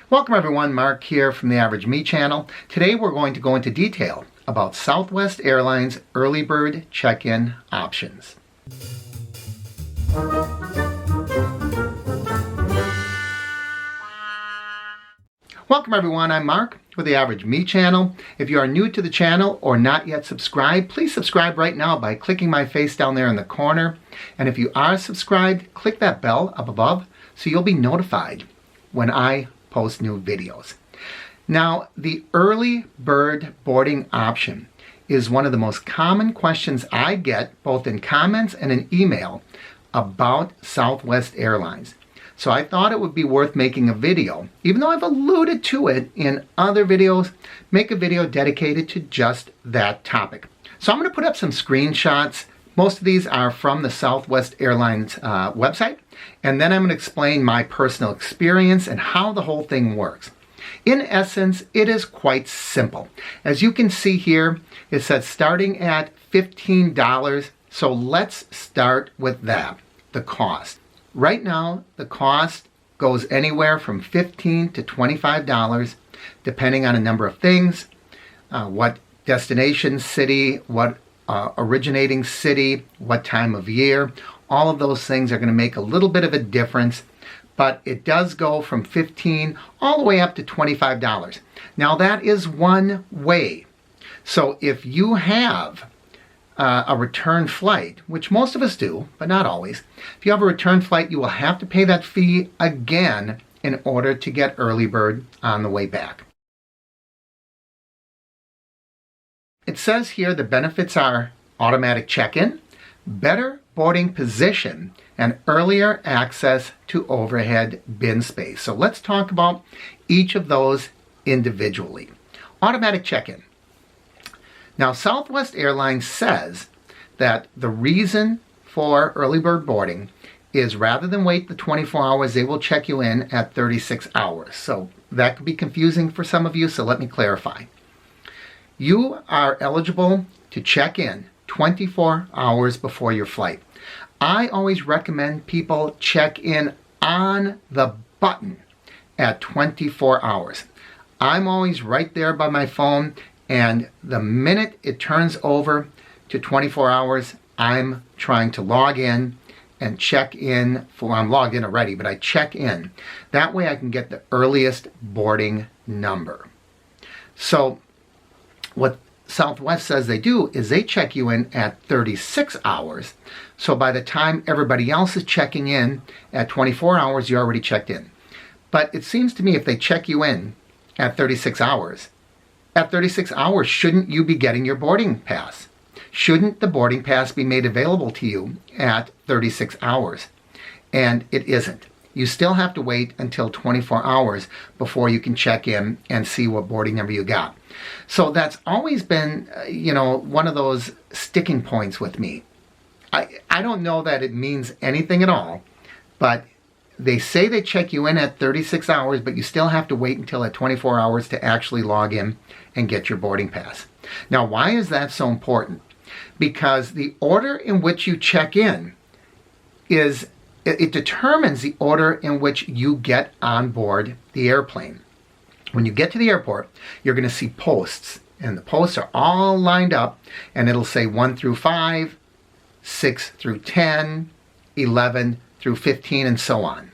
Welcome everyone, Mark here from the Average Me channel. Today we're going to go into detail about Southwest Airlines EarlyBird Check-in options. Welcome everyone, I'm Mark with the Average Me channel. If you are new to the channel or not yet subscribed, please subscribe right now by clicking my face down there in the corner. And if you are subscribed, click that bell up above so you'll be notified when I post new videos. Now, the early bird boarding option is one of the most common questions I get both in comments and in email about Southwest Airlines. So I thought it would be worth making a video, even though I've alluded to it in other videos, make a video dedicated to just that topic. So I'm going to put up some screenshots. Most of these are from the Southwest Airlines website, and then I'm going to explain my personal experience and how the whole thing works. In essence, it is quite simple. As you can see here, it says starting at $15, so let's start with that, the cost. Right now, the cost goes anywhere from $15 to $25, depending on a number of things, what destination city, what originating city, what time of year. All of those things are going to make a little bit of a difference, but it does go from $15 all the way up to $25. Now that is one way. So if you have a return flight, which most of us do, but not always, if you have a return flight, you will have to pay that fee again in order to get early bird on the way back. It says here the benefits are automatic check-in, better boarding position, and earlier access to overhead bin space. So let's talk about each of those individually. Automatic check-in. Now, Southwest Airlines says that the reason for early bird boarding is rather than wait the 24 hours, they will check you in at 36 hours. So that could be confusing for some of you, so let me clarify. You are eligible to check in 24 hours before your flight. I always recommend people check in on the button at 24 hours. I'm always right there by my phone, and the minute it turns over to 24 hours, I'm trying to log in and check in I'm logged in already, but I check in. That way I can get the earliest boarding number. So what Southwest says they do is they check you in at 36 hours. So by the time everybody else is checking in at 24 hours, you're already checked in. But it seems to me if they check you in at 36 hours, at 36 hours, shouldn't you be getting your boarding pass? Shouldn't the boarding pass be made available to you at 36 hours? And it isn't. You still have to wait until 24 hours before you can check in and see what boarding number you got. So that's always been, one of those sticking points with me. I don't know that it means anything at all, but they say they check you in at 36 hours, but you still have to wait until at 24 hours to actually log in and get your boarding pass. Now, why is that so important? Because the order in which you check in it determines the order in which you get on board the airplane. When you get to the airport, you're going to see posts, and the posts are all lined up, and it'll say 1 through 5, 6 through 10, 11 through 15, and so on.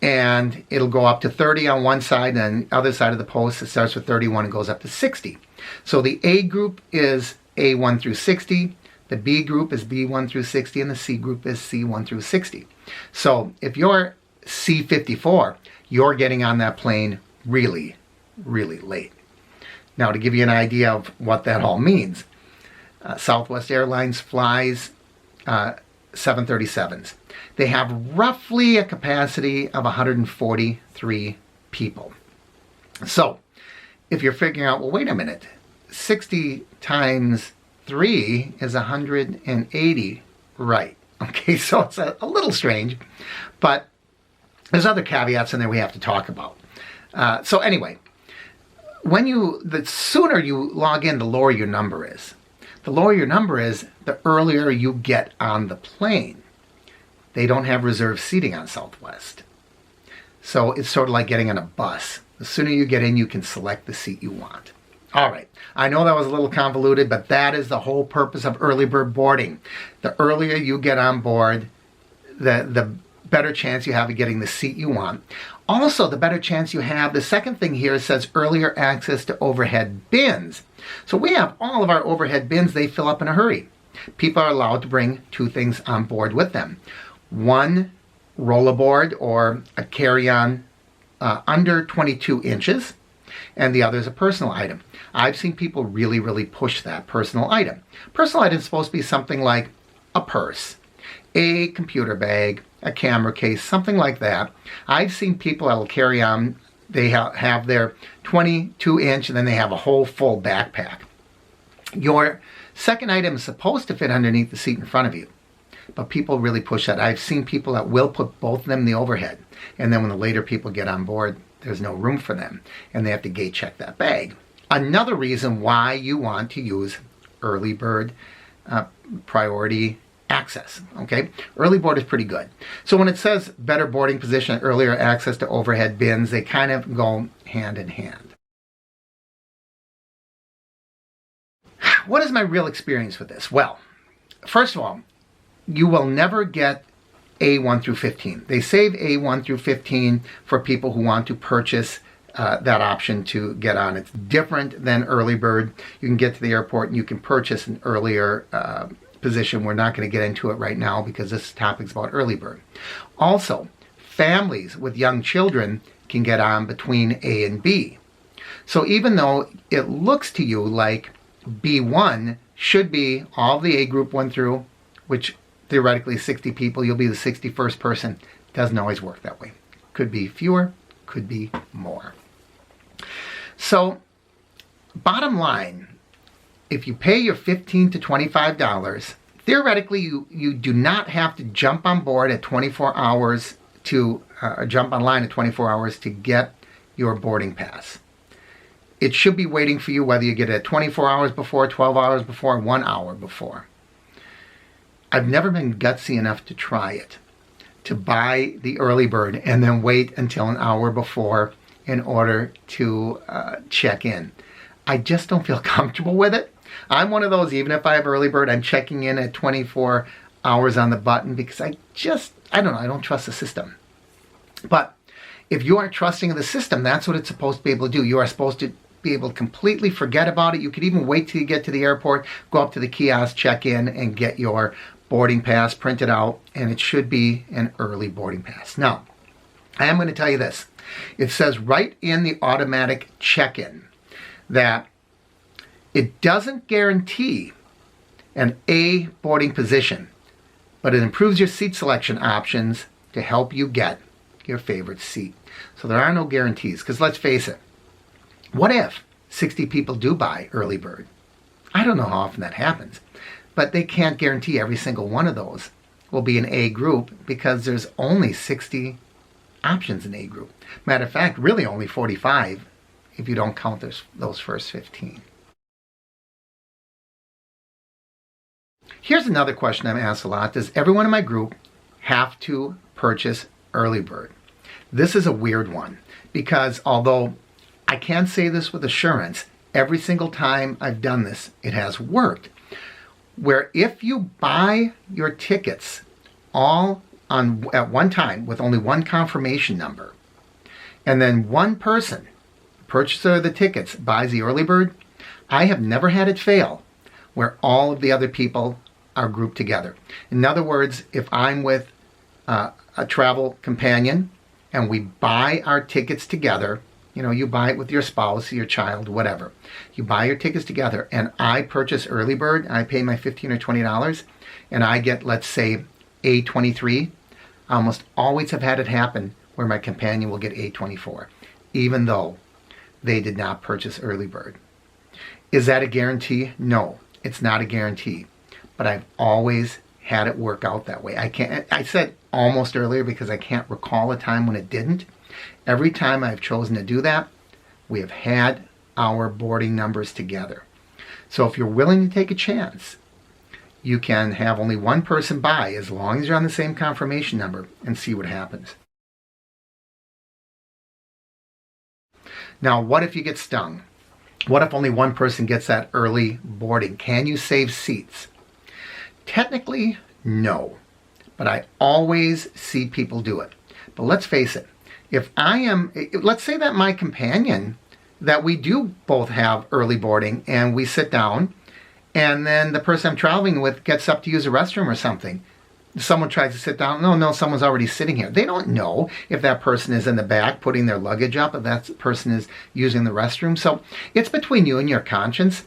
And it'll go up to 30 on one side, and the other side of the post, it starts with 31 and goes up to 60. So the A group is A1 through 60, the B group is B1 through 60, and the C group is C1 through 60. So if you're C54, you're getting on that plane really, really late. Now, to give you an idea of what that all means, Southwest Airlines flies 737s. They have roughly a capacity of 143 people. So if you're figuring out, well, wait a minute, 60 times 3 is 180, right? Okay, so it's a little strange, but there's other caveats in there we have to talk about. So anyway, the sooner you log in, the lower your number is. The lower your number is, the earlier you get on the plane. They don't have reserved seating on Southwest. So it's sort of like getting on a bus. The sooner you get in, you can select the seat you want. All right, I know that was a little convoluted, but that is the whole purpose of early bird boarding. The earlier you get on board, the better chance you have of getting the seat you want. Also, the better chance you have, the second thing here says earlier access to overhead bins. So we have all of our overhead bins, they fill up in a hurry. People are allowed to bring two things on board with them. One rollerboard or a carry-on under 22 inches, and the other is a personal item. I've seen people really push that personal item. Personal item is supposed to be something like a purse, a computer bag, a camera case, something like that. I've seen people that will carry on, they have their 22-inch and then they have a whole full backpack. Your second item is supposed to fit underneath the seat in front of you, but people really push that. I've seen people that will put both of them in the overhead, and then when the later people get on board, there's no room for them, and they have to gate check that bag. Another reason why you want to use early bird priority access, okay? Early board is pretty good. So when it says better boarding position, earlier access to overhead bins, they kind of go hand in hand. What is my real experience with this? Well, first of all, you will never get A1 through 15. They save A1 through 15 for people who want to purchase that option to get on. It's different than early bird. You can get to the airport and you can purchase an earlier position. We're not going to get into it right now because this topic is about early bird. Also, families with young children can get on between A and B. So even though it looks to you like B1 should be all the A group went through, which theoretically 60 people, you'll be the 61st person. Doesn't always work that way. Could be fewer, could be more. So, bottom line, if you pay your $15 to $25, theoretically you do not have to jump on board at 24 hours to jump online at 24 hours to get your boarding pass. It should be waiting for you whether you get it at 24 hours before, 12 hours before, 1 hour before. I've never been gutsy enough to try it, to buy the early bird and then wait until an hour before in order to check in. I just don't feel comfortable with it. I'm one of those, even if I have early bird, I'm checking in at 24 hours on the button because I don't know, I don't trust the system. But if you are trusting the system, that's what it's supposed to be able to do. You are supposed to be able to completely forget about it. You could even wait till you get to the airport, go up to the kiosk, check in, and get your boarding pass printed out, and it should be an early boarding pass. Now, I am going to tell you this. It says right in the automatic check-in that it doesn't guarantee an A boarding position, but it improves your seat selection options to help you get your favorite seat. So there are no guarantees, because let's face it, what if 60 people do buy early bird? I don't know how often that happens, but they can't guarantee every single one of those will be an A group because there's only 60 options in A group. Matter of fact, really only 45 if you don't count those first 15. Here's another question I'm asked a lot. Does everyone in my group have to purchase early bird? This is a weird one because although I can't say this with assurance, every single time I've done this, it has worked. Where if you buy your tickets all at one time with only one confirmation number, and then one person, purchaser of the tickets, buys the early bird, I have never had it fail where all of the other people are grouped together. In other words, if I'm with a travel companion and we buy our tickets together, you know, you buy it with your spouse, your child, whatever. You buy your tickets together and I purchase early bird, and I pay my $15 or $20 and I get, let's say, A23. I almost always have had it happen where my companion will get A24, even though they did not purchase early bird. Is that a guarantee? No, it's not a guarantee. But I've always had it work out that way. I said almost earlier because I can't recall a time when it didn't. Every time I've chosen to do that, we have had our boarding numbers together. So if you're willing to take a chance, you can have only one person buy as long as you're on the same confirmation number and see what happens. Now, what if you get stung? What if only one person gets that early boarding? Can you save seats? Technically, no. But I always see people do it. But let's face it. Let's say that my companion, that we do both have early boarding and we sit down, and then the person I'm traveling with gets up to use a restroom or something. Someone tries to sit down. No, someone's already sitting here. They don't know if that person is in the back putting their luggage up, if that person is using the restroom. So it's between you and your conscience.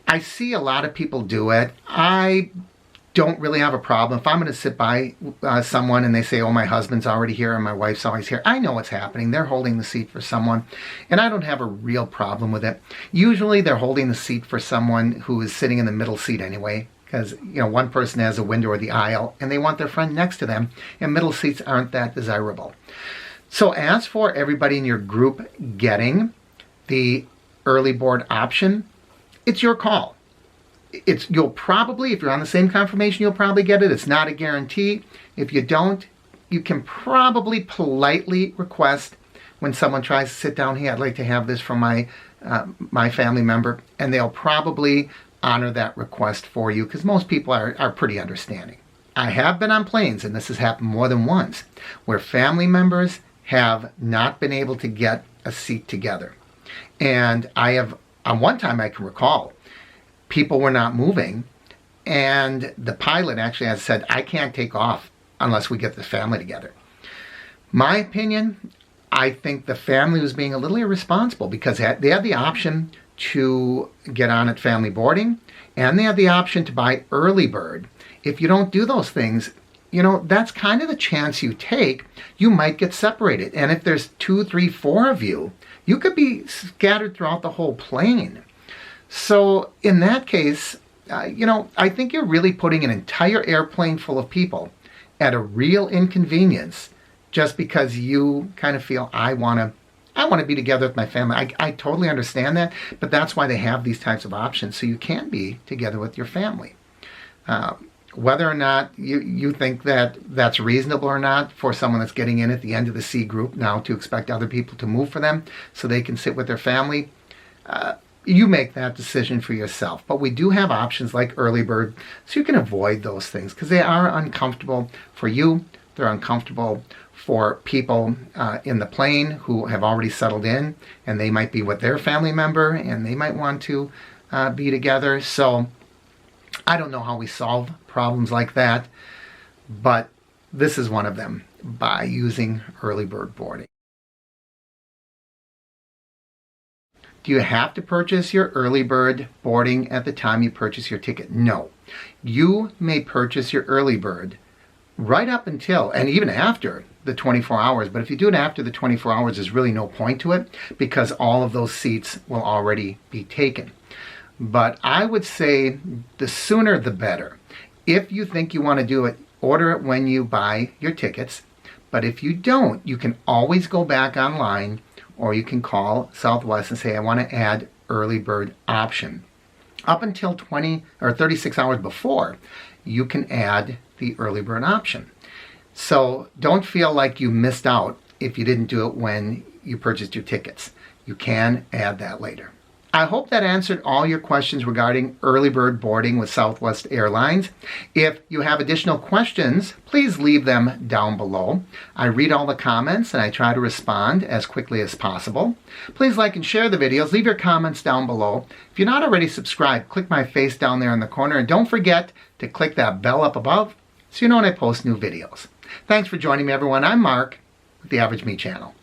I see a lot of people do it. I don't really have a problem. If I'm going to sit by someone and they say, oh, my husband's already here and my wife's always here, I know what's happening. They're holding the seat for someone, and I don't have a real problem with it. Usually they're holding the seat for someone who is sitting in the middle seat anyway, because one person has a window or the aisle and they want their friend next to them, and middle seats aren't that desirable. So as for everybody in your group getting the early board option, it's your call. You'll probably, if you're on the same confirmation, you'll probably get it. It's not a guarantee. If you don't, you can probably politely request when someone tries to sit down, hey, I'd like to have this from my family member, and they'll probably honor that request for you, because most people are pretty understanding. I have been on planes, and this has happened more than once, where family members have not been able to get a seat together. And on one time I can recall, people were not moving, and the pilot actually has said, I can't take off unless we get the family together. My opinion, I think the family was being a little irresponsible, because they had the option to get on at family boarding, and they had the option to buy EarlyBird. If you don't do those things, that's kind of the chance you take. You might get separated. And if there's 2, 3, 4 of you, you could be scattered throughout the whole plane. So in that case, I think you're really putting an entire airplane full of people at a real inconvenience just because you kind of feel, I want to be together with my family. I totally understand that, but that's why they have these types of options, so you can be together with your family. Whether or not you think that that's reasonable or not for someone that's getting in at the end of the C group now to expect other people to move for them so they can sit with their family, you make that decision for yourself. But we do have options like EarlyBird, so you can avoid those things, because they are uncomfortable for you. They're uncomfortable for people in the plane who have already settled in, and they might be with their family member, and they might want to be together. So I don't know how we solve problems like that, but this is one of them, by using EarlyBird boarding. Do you have to purchase your EarlyBird boarding at the time you purchase your ticket? No. You may purchase your EarlyBird right up until, and even after, the 24 hours. But if you do it after the 24 hours, there's really no point to it, because all of those seats will already be taken. But I would say the sooner the better. If you think you want to do it, order it when you buy your tickets. But if you don't, you can always go back online, or you can call Southwest and say, I want to add EarlyBird option. Up until 20 or 36 hours before, you can add the EarlyBird option. So don't feel like you missed out if you didn't do it when you purchased your tickets. You can add that later. I hope that answered all your questions regarding EarlyBird boarding with Southwest Airlines. If you have additional questions, please leave them down below. I read all the comments and I try to respond as quickly as possible. Please like and share the videos. Leave your comments down below. If you're not already subscribed, click my face down there in the corner, and don't forget to click that bell up above so you know when I post new videos. Thanks for joining me, everyone. I'm Mark with the Average Me channel.